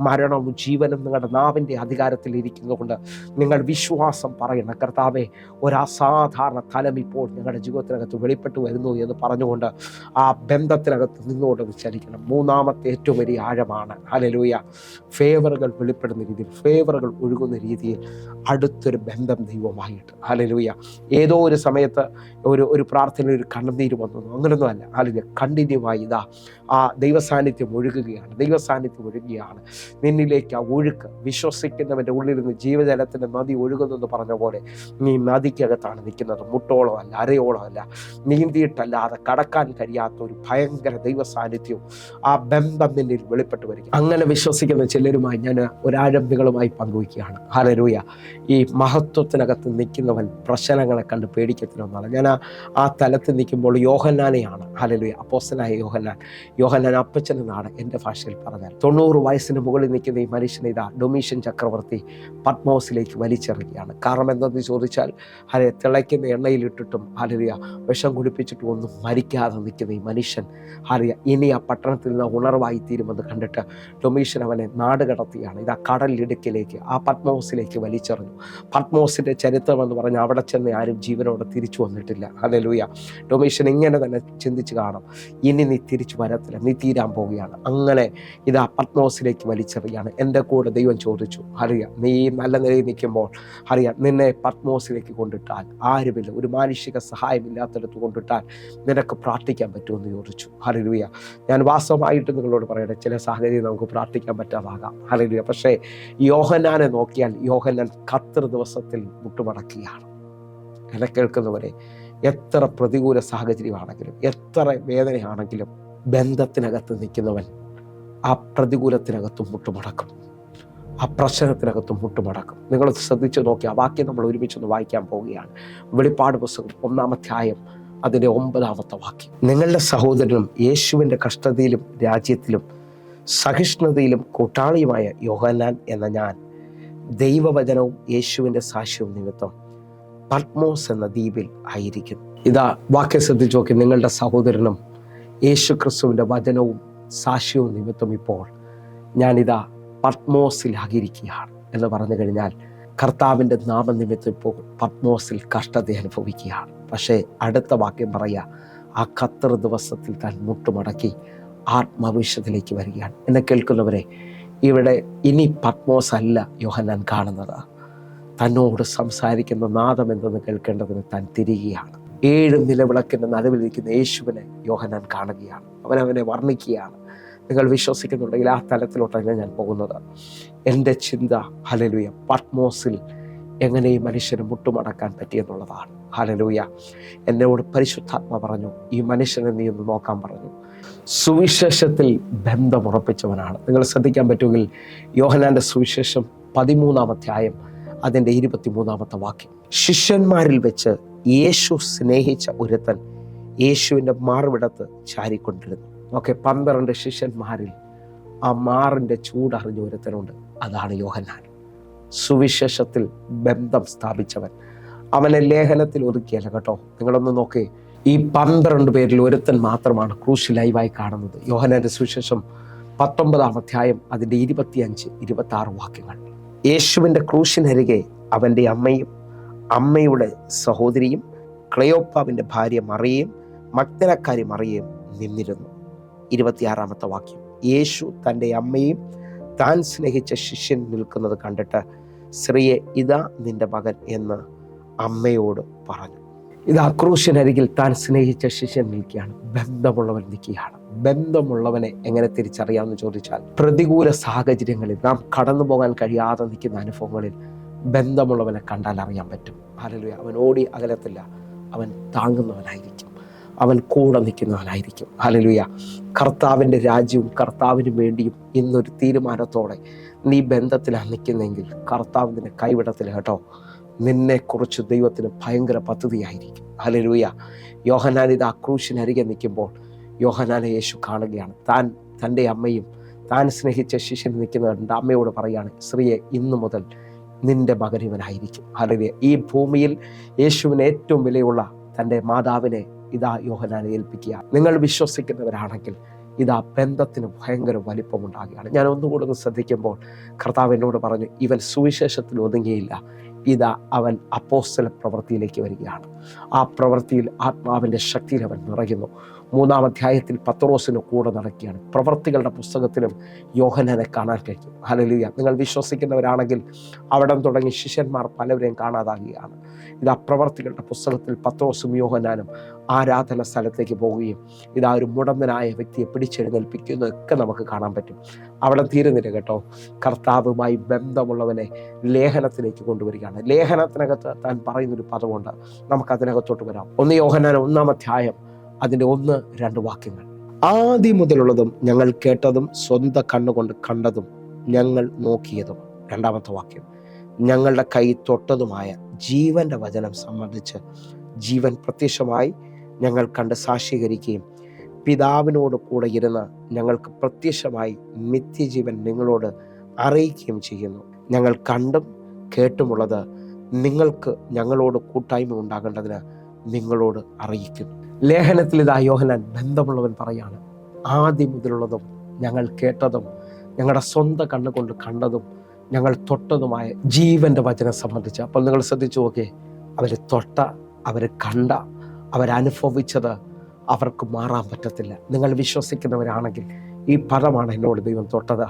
മരണവും ജീവനും നിങ്ങളുടെ നാവിൻ്റെ അധികാരത്തിൽ ഇരിക്കുന്നതുകൊണ്ട് നിങ്ങൾ വിശ്വാസം പറയണം. കർത്താവേ, ഒരസാധാരണ തലം ഇപ്പോൾ ഞങ്ങളുടെ ജീവിതത്തിനകത്ത് വെളിപ്പെട്ട് വരുന്നു എന്ന് പറഞ്ഞുകൊണ്ട് ആ ബന്ധത്തിനകത്ത് നിന്നുകൊണ്ട് വിചാരിക്കണം. മൂന്നാമത്തെ ഏറ്റവും വലിയ ആഴമാണ് ഹല്ലേലൂയ, ഫേവറുകൾ വെളിപ്പെടുന്ന രീതിയിൽ, ഫേവറുകൾ ഒഴുകുന്ന രീതിയിൽ അടുത്തൊരു ബന്ധം ദൈവമായിട്ട്. ഹല്ലേലൂയ, ഏതോ ഒരു സമയത്ത് ഒരു പ്രാർത്ഥന ഒരു കണ്ണുനീര് വന്നു, അങ്ങനൊന്നും അല്ല. ഹല്ലേലൂയ, കണ്ടിന്യൂവായി ഇതാ ആ ദൈവസാന്നിധ്യം ഒഴുകുകയാണ്, ദൈവസാന്നിധ്യം ഒഴുകുകയാണ്. നിന്നിലേക്ക് ആ ഒഴുക്ക്, വിശ്വസിക്കുന്നവൻ്റെ ഉള്ളിൽ ജീവജലത്തിൻ്റെ നദി ഒഴുകുന്നെന്ന് പറഞ്ഞ പോലെ നീ നദിക്കകത്താണ് നിൽക്കുന്നത്. മുട്ടോളം അല്ല, അരയോളം അല്ല, നീന്തിയിട്ടല്ലാതെ കടക്കാൻ കഴിയാത്ത ഒരു ഭയങ്കര ദൈവ സാന്നിധ്യവും ആ ബന്ധം നിന്നിൽ വെളിപ്പെട്ട് വരിക. അങ്ങനെ വിശ്വസിക്കുന്ന ചിലരുമായി ഞാൻ ഒരാഴംബികളുമായി പങ്കുവയ്ക്കുകയാണ്. ഹല്ലേലൂയ, ഈ മഹത്വത്തിനകത്ത് നിൽക്കുന്നവൻ പ്രശ്നങ്ങളെ കണ്ട് പേടിക്കത്തില്ലെന്നാണ്. ഞാൻ ആ തലത്തിൽ നിൽക്കുമ്പോൾ യോഹന്നാനെയാണ്, ഹല്ലേലൂയ, അപ്പോസ്തലനായ യോഹന്നാൻ അപ്പച്ചൻ എന്നാണ് എൻ്റെ ഭാഷയിൽ പറഞ്ഞാൽ. 90 വയസ്സിന് മുകളിൽ നിൽക്കുന്ന ഈ മനുഷ്യനെ ഇതാ ഡൊമീഷ്യൻ ചക്രവർത്തി പത്മോസിലേക്ക് വലിച്ചെറിയുകയാണ്. കാരണം എന്തെന്ന് ചോദിച്ചാൽ, തിളയ്ക്കുന്ന എണ്ണയിലിട്ടിട്ടും ഹല്ലേലൂയ വിഷം കുടിപ്പിച്ചിട്ടും ഒന്നും മരിക്കാതെ നിൽക്കുന്ന ഈ മനുഷ്യൻ ഇനി ആ പട്ടണത്തിൽ നിന്ന് ഉണർവായി തീരുമെന്ന് കണ്ടിട്ട് ഡൊമീഷ്യൻ അവനെ നാട് കടത്തിയാണ്. ഇതാ കടലിടുക്കിലേക്ക്, ആ പത്മോസിലേക്ക് വലിച്ചെറിഞ്ഞു. പത്മോസിൻ്റെ ചരിത്രം എന്ന് പറഞ്ഞാൽ അവിടെ ചെന്ന് ആരും ജീവനോടെ തിരിച്ചു വന്നിട്ടില്ല. ഹല്ലേലൂയ, ഡൊമീഷ്യൻ ഇങ്ങനെ തന്നെ ചിന്തിച്ച് കാണും, ഇനി നീ തിരിച്ചു വരത്തില്ല, നീ തീരാൻ പോവുകയാണ്. അങ്ങനെ ഇതാ പത്മോസിലേക്ക് വലിച്ചെറിയാണ്. എൻ്റെ കൂടെ ദൈവം ചോദിച്ചു, ഹല്ലേലൂയ, നീ നല്ല നിലയിൽ നിൽക്കുമ്പോൾ ഹല്ലേലൂയ നിന്നെ പത്മോസിലേക്ക് കൊണ്ടിട്ടാൽ, ആരുമില്ല, ഒരു മാനുഷിക സഹായമില്ലാത്തടത്ത് കൊണ്ടിട്ടാൽ നിനക്ക് പ്രാർത്ഥിക്കാൻ പറ്റുമെന്ന് ചോദിച്ചു. ഹല്ലേലൂയ, ഞാൻ വാസ്തവമായിട്ട് നിങ്ങളോട് പറയട്ടെ, ചില സാഹചര്യം നമുക്ക് പ്രാർത്ഥിക്കാൻ പറ്റാതാകാം. ഹല്ലേലൂയ, പക്ഷേ യോഹന്നാനെ നോക്കിയാൽ യോഹന്നാൻ 10 ദിവസത്തിൽ മുട്ടുമടക്കുകയാണ്. എന്നെ കേൾക്കുന്നവരെ, എത്ര പ്രതികൂല സാഹചര്യമാണെങ്കിലും, എത്ര വേദനയാണെങ്കിലും, ബന്ധത്തിനകത്ത് നിൽക്കുന്നവൻ ആ പ്രതികൂലത്തിനകത്തും മുട്ടുമടക്കും, ആ പ്രശ്നത്തിനകത്തും മുട്ടുമടക്കും. നിങ്ങൾ ശ്രദ്ധിച്ചു നോക്കി, ആ വാക്യം നമ്മൾ ഒരുമിച്ചൊന്ന് വായിക്കാൻ പോവുകയാണ്. വെളിപ്പാട് പുസ്തകം 1-ാം അധ്യായം അതിൻ്റെ 9-ാമത്തെ വാക്യം. നിങ്ങളുടെ സഹോദരനും യേശുവിൻ്റെ കഷ്ടതയിലും രാജ്യത്തിലും സഹിഷ്ണുതയിലും കൂട്ടാളിയുമായ യോഹന്നാൻ എന്ന ഞാൻ ദൈവവചനവും യേശുവിൻ്റെ സാക്ഷ്യവും നിമിത്തം പത്മോസ് എന്ന ദ്വീപിൽ ആയിരിക്കുന്നു. ഇതാ വാക്യം ശ്രദ്ധിച്ചു നോക്കി, നിങ്ങളുടെ സഹോദരനും യേശു ക്രിസ്തുവിൻ്റെ വചനവും സാക്ഷ്യവും നിമിത്തം ഇപ്പോൾ ഞാനിതാ പത്മോസിലാകിയിരിക്കുകയാണ് എന്ന് പറഞ്ഞു കഴിഞ്ഞാൽ, കർത്താവിൻ്റെ നാമനിമിത്തം ഇപ്പോൾ പത്മോസിൽ കഷ്ടത അനുഭവിക്കുകയാണ്. പക്ഷേ അടുത്ത വാക്യം പറയുക, ആ 10 ദിവസത്തിൽ താൻ മുട്ടുമടക്കി ആത്മവിശ്വത്തിലേക്ക് വരികയാണ്. എന്നെ കേൾക്കുന്നവരെ, ഇവിടെ ഇനി പത്മോസ് അല്ല യോഹന്നാൻ കാണുന്നത്. തന്നോട് സംസാരിക്കുന്ന നാദം എന്തെന്ന് കേൾക്കേണ്ടതിന് താൻ തിരികെയാണ്. 7 നിലവിളക്കിൻ്റെ നടുവിലിരിക്കുന്ന യേശുവിനെ യോഹന്നാൻ കാണുകയാണ്. അവനെ വർണ്ണിക്കുകയാണ്. നിങ്ങൾ വിശ്വസിക്കുന്നുണ്ടെങ്കിൽ ആ തലത്തിലോട്ടല്ല ഞാൻ പോകുന്നത്. എൻ്റെ ചിന്ത ഹല്ലേലൂയ, പത്മോസിൽ എങ്ങനെ ഈ മനുഷ്യന് മുട്ടുമടക്കാൻ പറ്റിയെന്നുള്ളതാണ്. ഹല്ലേലൂയ, എന്നോട് പരിശുദ്ധാത്മ പറഞ്ഞു, ഈ മനുഷ്യനെ നീ ഒന്ന് നോക്കാൻ പറഞ്ഞു. സുവിശേഷത്തിൽ ബന്ധമുറപ്പിച്ചവനാണ്. നിങ്ങൾ ശ്രദ്ധിക്കാൻ പറ്റുമെങ്കിൽ യോഹന്നാൻ്റെ സുവിശേഷം 13-ാം അധ്യായം അതിൻ്റെ 23-ാമത്തെ വാക്യം. ശിഷ്യന്മാരിൽ വെച്ച് യേശു സ്നേഹിച്ച ഒരുത്തൻ യേശുവിൻ്റെ മാർവിടത്ത് ചാരിക്കൊണ്ടിരുന്നു. 12 ശിഷ്യന്മാരിൽ ആ മാറിൻ്റെ ചൂടറിഞ്ഞ ഒരുത്തനുണ്ട്, അതാണ് യോഹന്നാൻ. സുവിശേഷത്തിൽ ബന്ധം സ്ഥാപിച്ചവൻ. അവനെ ലേഖനത്തിൽ ഒതുക്കിയല്ല കേട്ടോ. നിങ്ങളൊന്ന് നോക്കേ, ഈ 12 പേരിൽ ഒരുത്തൻ മാത്രമാണ് ക്രൂശ് ലൈവായി കാണുന്നത്. യോഹന്നാന്റെ സുവിശേഷം 19-ാം അധ്യായം അതിൻ്റെ 25-26 വാക്യങ്ങൾ. യേശുവിൻ്റെ ക്രൂശിനരികെ അവൻ്റെ അമ്മയും അമ്മയുടെ സഹോദരിയും ക്ലെയോപ്പാവിൻ്റെ ഭാര്യ മറിയയും മഗ്ദലക്കാരി മറിയയും നിന്നിരുന്നു. 26-ാമത്തെ വാക്യം. യേശു തൻ്റെ അമ്മയും താൻ സ്നേഹിച്ച ശിഷ്യൻ നിൽക്കുന്നത് കണ്ടിട്ട്, സ്ത്രീയെ, ഇതാ നിന്റെ മകൻ എന്ന് അമ്മയോട് പറഞ്ഞു. ഇതാ ക്രൂശിനരികിൽ താൻ സ്നേഹിച്ച ശിഷ്യൻ നിൽക്കുകയാണ്. ബന്ധമുള്ളവൻ നിൽക്കുകയാണ്. ബന്ധമുള്ളവനെ എങ്ങനെ തിരിച്ചറിയാമെന്ന് ചോദിച്ചാൽ, പ്രതികൂല സാഹചര്യങ്ങളിൽ നാം കടന്നു പോകാൻ കഴിയാതെ നിൽക്കുന്ന അനുഭവങ്ങളിൽ ബന്ധമുള്ളവനെ കണ്ടാൽ അറിയാൻ പറ്റും. ഹല്ലേലൂയ. അവൻ ഓടി അകലത്തില്ല, അവൻ താങ്ങുന്നവനായിരിക്കും, അവൻ കൂടെ നിൽക്കുന്നവനായിരിക്കും. ഹല്ലേലൂയ. കർത്താവിൻ്റെ രാജ്യവും കർത്താവിന് വേണ്ടിയും ഇന്നൊരു തീരുമാനത്തോടെ നീ ബന്ധത്തിലാണ് നിൽക്കുന്നെങ്കിൽ കർത്താവ് നിന്നെ കൈവിടത്തില്ല കേട്ടോ. നിന്നെക്കുറിച്ച് ദൈവത്തിന് ഭയങ്കര പദ്ധതിയായിരിക്കും. ഹല്ലേലൂയ. യോഹന്നാൻ ഇത് ആ ക്രൂശിനരികെ നിൽക്കുമ്പോൾ യോഹന്നാനെ യേശു കാണുകയാണ്. തൻ്റെ അമ്മയും താൻ സ്നേഹിച്ച ശിഷ്യൻ നിൽക്കുന്നത് അമ്മയോട് പറയാണ്, സ്ത്രീയെ, ഇന്നു മുതൽ നിന്റെ മകൻ ഇവനായിരിക്കും. ഹല്ലേലൂയ. ഈ ഭൂമിയിൽ യേശുവിന് ഏറ്റവും വിലയുള്ള തൻ്റെ മാതാവിനെ ഇതാ യോഹന്നാനെ ഏൽപ്പിക്കുക. നിങ്ങൾ വിശ്വസിക്കുന്നവരാണെങ്കിൽ ഇതാ ബന്ധത്തിന് ഭയങ്കര വലിപ്പമുണ്ടാകുകയാണ്. ഞാൻ ഒന്നുകൂടെ ഒന്ന് ശ്രദ്ധിക്കുമ്പോൾ കർത്താവ് എന്നോട് പറഞ്ഞു, ഇവൻ സുവിശേഷത്തിൽ ഒതുങ്ങിയില്ല, ഇതാ അവൻ അപ്പോസ്തല പ്രവൃത്തിയിലേക്ക് വരികയാണ്. ആ പ്രവൃത്തിയിൽ ആത്മാവിൻ്റെ ശക്തിയിൽ അവൻ നിറയുന്നു. 3-ാം അധ്യായത്തിൽ പത്രോസിന് കൂടെ നടക്കുകയാണ്. പ്രവൃത്തികളുടെ പുസ്തകത്തിലും യോഹന്നാനെ കാണാൻ കഴിയും. ഹല്ലേലൂയ. നിങ്ങൾ വിശ്വസിക്കുന്നവരാണെങ്കിൽ അവിടം തുടങ്ങി ശിഷ്യന്മാർ പലവരെയും കാണാതാകുകയാണ്. ഇതാ പ്രവൃത്തികളുടെ പുസ്തകത്തിൽ പത്രോസും യോഹന്നാനും ആരാധന സ്ഥലത്തേക്ക് പോവുകയും ഇതാ ഒരു മുടന്തനായ വ്യക്തിയെ പിടിച്ചെഴുന്നേൽപ്പിക്കുന്നതൊക്കെ നമുക്ക് കാണാൻ പറ്റും. അവിടെ തീരുന്നില്ല കേട്ടോ. കർത്താവുമായി ബന്ധമുള്ളവനെ ലേഖനത്തിലേക്ക് കൊണ്ടുവരികയാണ്. ലേഖനത്തിനകത്ത് താൻ പറയുന്നൊരു പദമുണ്ട്, നമുക്കതിനകത്തോട്ട് വരാം. 1 യോഹന്നാൻ 1-ാം അധ്യായം അതിൻ്റെ 1-2 വാക്യങ്ങൾ. ആദ്യം മുതലുള്ളതും ഞങ്ങൾ കേട്ടതും സ്വന്തം കണ്ണുകൊണ്ട് കണ്ടതും ഞങ്ങൾ നോക്കിയതും. 2-ാമത്തെ വാക്യം, ഞങ്ങളുടെ കൈ തൊട്ടതുമായ ജീവന്റെ വചനം സംബന്ധിച്ച് ജീവൻ പ്രത്യക്ഷമായി ഞങ്ങൾ കണ്ട് സാക്ഷീകരിക്കുകയും പിതാവിനോട് കൂടെ ഇരുന്ന് ഞങ്ങൾക്ക് പ്രത്യക്ഷമായി നിത്യജീവൻ നിങ്ങളോട് അറിയിക്കുകയും ചെയ്യുന്നു. ഞങ്ങൾ കണ്ടും കേട്ടുമുള്ളത് നിങ്ങൾക്ക് ഞങ്ങളോട് കൂട്ടായ്മ ഉണ്ടാകേണ്ടതിന് നിങ്ങളോട് അറിയിക്കുന്നു. ലേഖനത്തിൽ ഇതാ യോഹന്നാൻ ബന്ധമുള്ളവൻ പറയാണ്, ആദ്യം മുതലുള്ളതും ഞങ്ങൾ കേട്ടതും ഞങ്ങളുടെ സ്വന്തം കണ്ണുകൊണ്ട് കണ്ടതും ഞങ്ങൾ തൊട്ടതുമായ ജീവന്റെ വചനം സംബന്ധിച്ച്. അപ്പോൾ നിങ്ങൾ ശ്രദ്ധിച്ചു നോക്കേ, അവർ തൊട്ട, അവർ കണ്ട, അവരനുഭവിച്ചത് അവർക്ക് മാറാൻ പറ്റത്തില്ല. നിങ്ങൾ വിശ്വസിക്കുന്നവരാണെങ്കിൽ ഈ പദമാണ് എന്നോട് ദൈവം തൊട്ടത്.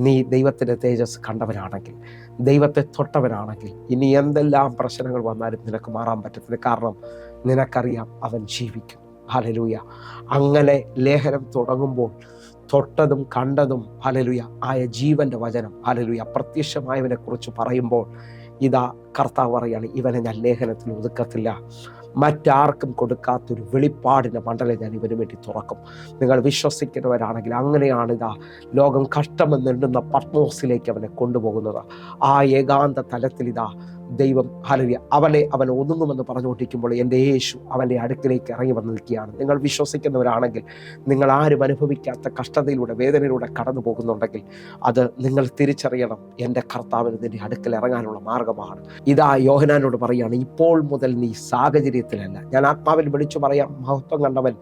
നീ ദൈവത്തിൻ്റെ തേജസ് കണ്ടവനാണെങ്കിൽ, ദൈവത്തെ തൊട്ടവനാണെങ്കിൽ, ഇനി എന്തെല്ലാം പ്രശ്നങ്ങൾ വന്നാലും നിനക്ക് മാറാൻ പറ്റത്തില്ല. കാരണം നിനക്കറിയാം അവൻ ജീവിക്കും. ഹല്ലേലൂയ. അങ്ങനെ ലേഖനം തുടങ്ങുമ്പോൾ തൊട്ടതും കണ്ടതും ഹല്ലേലൂയ ആയ ജീവന്റെ വചനം, ഹല്ലേലൂയ പ്രത്യക്ഷമായവനെ കുറിച്ച് പറയുമ്പോൾ ഇതാ കർത്താവ് പറയാണ്, ഇവനെ ഞാൻ ലേഖനത്തിൽ ഒതുക്കത്തില്ല, മറ്റാർക്കും കൊടുക്കാത്തൊരു വെളിപ്പാടിൻ്റെ മണ്ഡലം ഞാൻ ഇവന് വേണ്ടി തുറക്കും. നിങ്ങൾ വിശ്വസിക്കുന്നവരാണെങ്കിൽ അങ്ങനെയാണ് ഇതാ ലോകം കഷ്ടമെന്നെണ്ണുന്ന പത്മോസിലേക്ക് അവനെ കൊണ്ടുപോകുന്നത്. ആ ഏകാന്ത തലത്തിൽ ഇതാ ദൈവം ഹല്ലേലൂയ അവൻ ഒതുങ്ങുമെന്ന് പറഞ്ഞുകൊണ്ടിരിക്കുമ്പോൾ എൻ്റെ യേശു അവൻ്റെ അടുക്കിലേക്ക് ഇറങ്ങി വന്ന് നിൽക്കുകയാണ്. നിങ്ങൾ വിശ്വസിക്കുന്നവരാണെങ്കിൽ, നിങ്ങൾ ആരും അനുഭവിക്കാത്ത കഷ്ടതയിലൂടെ വേദനയിലൂടെ കടന്നു പോകുന്നുണ്ടെങ്കിൽ അത് നിങ്ങൾ തിരിച്ചറിയണം, എൻ്റെ കർത്താവിന് നിൻ്റെ അടുക്കൽ ഇറങ്ങാനുള്ള മാർഗമാണ്. ഇതാ യോഹന്നാനോട് പറയുകയാണ്, ഇപ്പോൾ മുതൽ നീ സാഹചര്യത്തിലല്ല. ഞാൻ ആത്മാവിൽ വിളിച്ചു പറയാം, മഹത്വം കണ്ടവൻ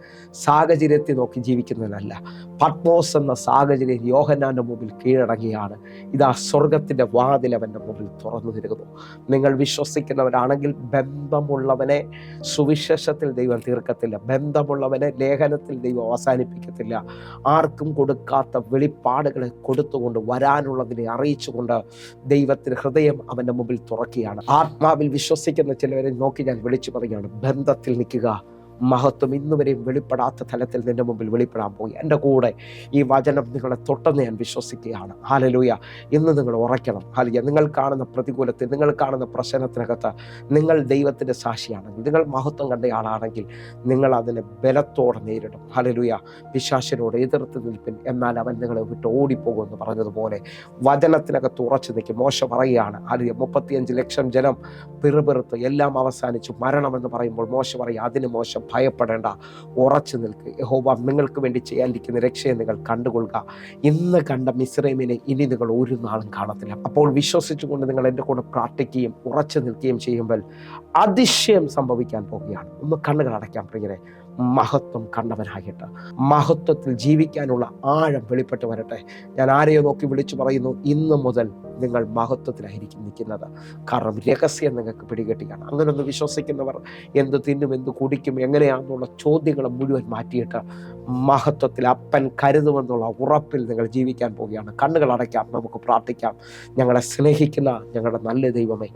സാഹചര്യത്തെ നോക്കി ജീവിക്കുന്നവനല്ല. പത്മോസ് എന്ന സാഹചര്യം യോഹന്നാൻ്റെ മുമ്പിൽ കീഴടങ്ങിയാണ്. ഇതാ സ്വർഗത്തിൻ്റെ വാതിൽ അവൻ്റെ മുമ്പിൽ തുറന്നു തരുന്നു. നിങ്ങൾ വിശ്വസിക്കുന്നവരാണെങ്കിൽ ബന്ധമുള്ളവനെ സുവിശേഷത്തിൽ ദൈവം തീർക്കത്തില്ല, ബന്ധമുള്ളവനെ ലേഖനത്തിൽ ദൈവം അവസാനിപ്പിക്കത്തില്ല. ആർക്കും കൊടുക്കാത്ത വെളിപ്പാടുകളെ കൊടുത്തുകൊണ്ട് വരാനുള്ളതിനെ അറിയിച്ചുകൊണ്ട് ദൈവത്തിന് ഹൃദയം അവൻ്റെ മുമ്പിൽ തുറക്കുകയാണ്. ആത്മാവിൽ വിശ്വസിക്കുന്ന ചിലവരെ നോക്കി ഞാൻ വിളിച്ചു പറയുകയാണ്, ബന്ധത്തിൽ നിൽക്കുക. മഹത്വം ഇന്നുവരെയും വെളിപ്പെടാത്ത തലത്തിൽ നിന്റെ മുമ്പിൽ വെളിപ്പെടാൻ പോയി. എൻ്റെ കൂടെ ഈ വചനം നിങ്ങളെ തൊട്ടെന്ന് ഞാൻ വിശ്വസിക്കുകയാണ്. ഹല്ലേലൂയ. ഇന്ന് നിങ്ങൾ ഉറയ്ക്കണം. ഹല്ലേലൂയ. നിങ്ങൾ കാണുന്ന പ്രതികൂലത്തിൽ, നിങ്ങൾ കാണുന്ന പ്രശ്നത്തിനകത്ത് നിങ്ങൾ ദൈവത്തിൻ്റെ സാക്ഷിയാണെങ്കിൽ, നിങ്ങൾ മഹത്വം കണ്ടയാളാണെങ്കിൽ നിങ്ങൾ അതിനെ ബലത്തോടെ നേരിടും. ഹല്ലേലൂയ. പിശാചിനോട് എതിർത്ത് നിൽപ്പിൻ, എന്നാൽ അവൻ നിങ്ങളെ വിട്ട് ഓടിപ്പോകുമെന്ന് പറഞ്ഞതുപോലെ വചനത്തിനകത്ത് ഉറച്ചു നിൽക്കും. മോശ പറയുകയാണ്, ഹല്ലേലൂയ, 35 ലക്ഷം ജനം പിറുപിറുത്ത് എല്ലാം അവസാനിച്ചു മരണമെന്ന് പറയുമ്പോൾ മോശ പറയും, അതിന് മോശ ഭയപ്പെടേണ്ട, ഉറച്ചു നിൽക്കുക. യഹോവ നിങ്ങൾക്ക് വേണ്ടി ചെയ്യാനിരിക്കുന്ന രക്ഷയെ നിങ്ങൾ കണ്ടുകൊള്ളുക. ഇന്ന് കണ്ട മിസ്രൈമിനെ ഇനി നിങ്ങൾ ഒരു നാളും കാണത്തില്ല. അപ്പോൾ വിശ്വസിച്ചുകൊണ്ട് നിങ്ങൾ എൻ്റെ കൂടെ പ്രാർത്ഥിക്കുകയും ഉറച്ചു നിൽക്കുകയും ചെയ്യുമ്പോൾ അതിശയം സംഭവിക്കാൻ പോവുകയാണ്. ഒന്ന് കണ്ണുകൾ അടയ്ക്കാൻ പ്രിയരെ. മഹത്വം കണ്ടവനാകട്ടെ, മഹത്വത്തിൽ ജീവിക്കാനുള്ള ആഴം വെളിപ്പെട്ട് വരട്ടെ. ഞാൻ ആരെയോ നോക്കി വിളിച്ചു പറയുന്നു, ഇന്ന് മുതൽ നിങ്ങൾ മഹത്വത്തിലായിരിക്കും നിൽക്കുന്നത്. കാരണം രഹസ്യം നിങ്ങൾക്ക് പിടികെട്ടിയാണ്. അങ്ങനെ ഒന്ന് വിശ്വസിക്കുന്നവർ എന്ത് തിന്നും, എന്ത് കുടിക്കും, എങ്ങനെയാണെന്നുള്ള ചോദ്യങ്ങൾ മുഴുവൻ മാറ്റിയിട്ട് മഹത്വത്തിൽ അപ്പൻ കരുതുമെന്നുള്ള ഉറപ്പിൽ നിങ്ങൾ ജീവിക്കാൻ പോവുകയാണ്. കണ്ണുകൾ അടയ്ക്കാം, നമുക്ക് പ്രാർത്ഥിക്കാം. ഞങ്ങളെ സ്നേഹിക്കുന്ന ഞങ്ങളുടെ നല്ല ദൈവമേ,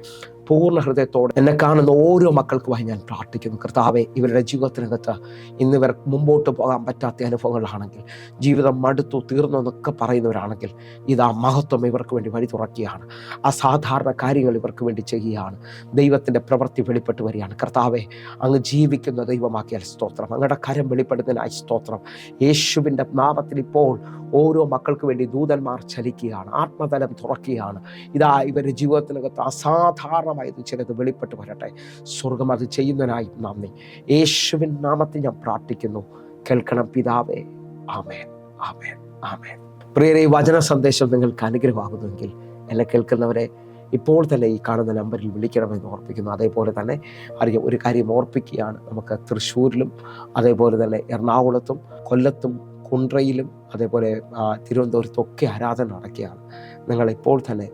പൂർണ്ണ ഹൃദയത്തോടെ എന്നെ കാണുന്ന ഓരോ മക്കൾക്കുമായി ഞാൻ പ്രാർത്ഥിക്കുന്നു. കർത്താവെ, ഇവരുടെ ജീവിതത്തിനകത്ത് ഇന്നിവർ മുമ്പോട്ട് പോകാൻ പറ്റാത്ത അനുഭവങ്ങളാണെങ്കിൽ, ജീവിതം മടുത്തു തീർന്നു എന്നൊക്കെ പറയുന്നവരാണെങ്കിൽ, ഇതാ മഹത്വം ഇവർക്ക് വേണ്ടി വഴി തുറക്കുകയാണ്. അസാധാരണ കാര്യങ്ങൾ ഇവർക്ക് വേണ്ടി ചെയ്യുകയാണ്. ദൈവത്തിൻ്റെ പ്രവൃത്തി വെളിപ്പെട്ട് വരികയാണ്. കർത്താവെ, അങ്ങ് ജീവിക്കുന്ന ദൈവമാക്കിയാൽ സ്തോത്രം. അങ്ങയുടെ കരം വെളിപ്പെടുന്നതിനായി സ്തോത്രം. യേശുവിൻ്റെ നാമത്തിൽ ഇപ്പോൾ ഓരോ മക്കൾക്ക് വേണ്ടി ദൂതന്മാർ ചലിക്കുകയാണ്, ആത്മതലം തുറക്കുകയാണ്. ഇതാ ഇവരുടെ ജീവിതത്തിനകത്ത് അസാധാരണമായത് ചിലത് വെളിപ്പെട്ട് വരട്ടെ. സ്വർഗം അത് ചെയ്യുന്നതിനായി നന്ദി. യേശുവിൻ നാമത്തിൽ ഞാൻ പ്രാർത്ഥിക്കുന്നു. കേൾക്കണം പിതാവേ. ആമേൻ, ആമേൻ, ആമേൻ. പ്രിയരെ, ഈ വചന സന്ദേശം നിങ്ങൾക്ക് അനുഗ്രഹമാകുന്നുവെങ്കിൽ എന്നെ കേൾക്കുന്നവരെ ഇപ്പോൾ തന്നെ ഈ കാണുന്ന നമ്പറിൽ വിളിക്കണമെന്ന് ഓർപ്പിക്കുന്നു. അതേപോലെ തന്നെ അറിയാം, ഒരു കാര്യം ഓർപ്പിക്കുകയാണ്. നമുക്ക് തൃശ്ശൂരിലും അതേപോലെ തന്നെ എറണാകുളത്തും കൊല്ലത്തും കുണ്ട്രയിലും അതേപോലെ തിരുവനന്തപുരത്തും ഒക്കെ ആരാധന നടക്കുകയാണ്. നിങ്ങൾ ഇപ്പോൾ തന്നെ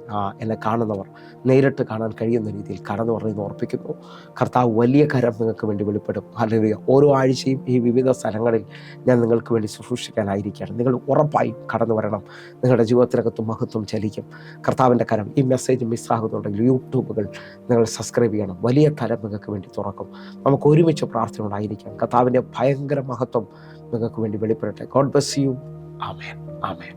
എന്നെ കാണുന്നവർ നേരിട്ട് കാണാൻ കഴിയുന്ന രീതിയിൽ കടന്നു പറഞ്ഞെന്ന് ഓർപ്പിക്കുന്നു. കർത്താവ് വലിയ കരം നിങ്ങൾക്ക് വേണ്ടി വെളിപ്പെടും. ഹല്ലേലൂയ. ഓരോ ആഴ്ചയും ഈ വിവിധ സ്ഥലങ്ങളിൽ ഞാൻ നിങ്ങൾക്ക് വേണ്ടി ശുശ്രൂഷിക്കാനായിരിക്കുകയാണ്. നിങ്ങൾ ഉറപ്പായും കടന്നു വരണം. നിങ്ങളുടെ ജീവിതത്തിനകത്ത് മഹത്വം ചലിക്കും. കർത്താവിൻ്റെ കരം. ഈ മെസ്സേജ് മിസ്സാകുന്നുണ്ടെങ്കിൽ യൂട്യൂബുകൾ നിങ്ങൾ സബ്സ്ക്രൈബ് ചെയ്യണം. വലിയ തലം നിങ്ങൾക്ക് വേണ്ടി തുറക്കും. നമുക്ക് ഒരുമിച്ച് പ്രാർത്ഥന ഉണ്ടായിരിക്കാം. കർത്താവിൻ്റെ ഭയങ്കര മഹത്വം നിങ്ങൾക്ക് വേണ്ടി വെളിപ്പെടട്ടെ. God bless you. ആമേൻ, ആമേൻ.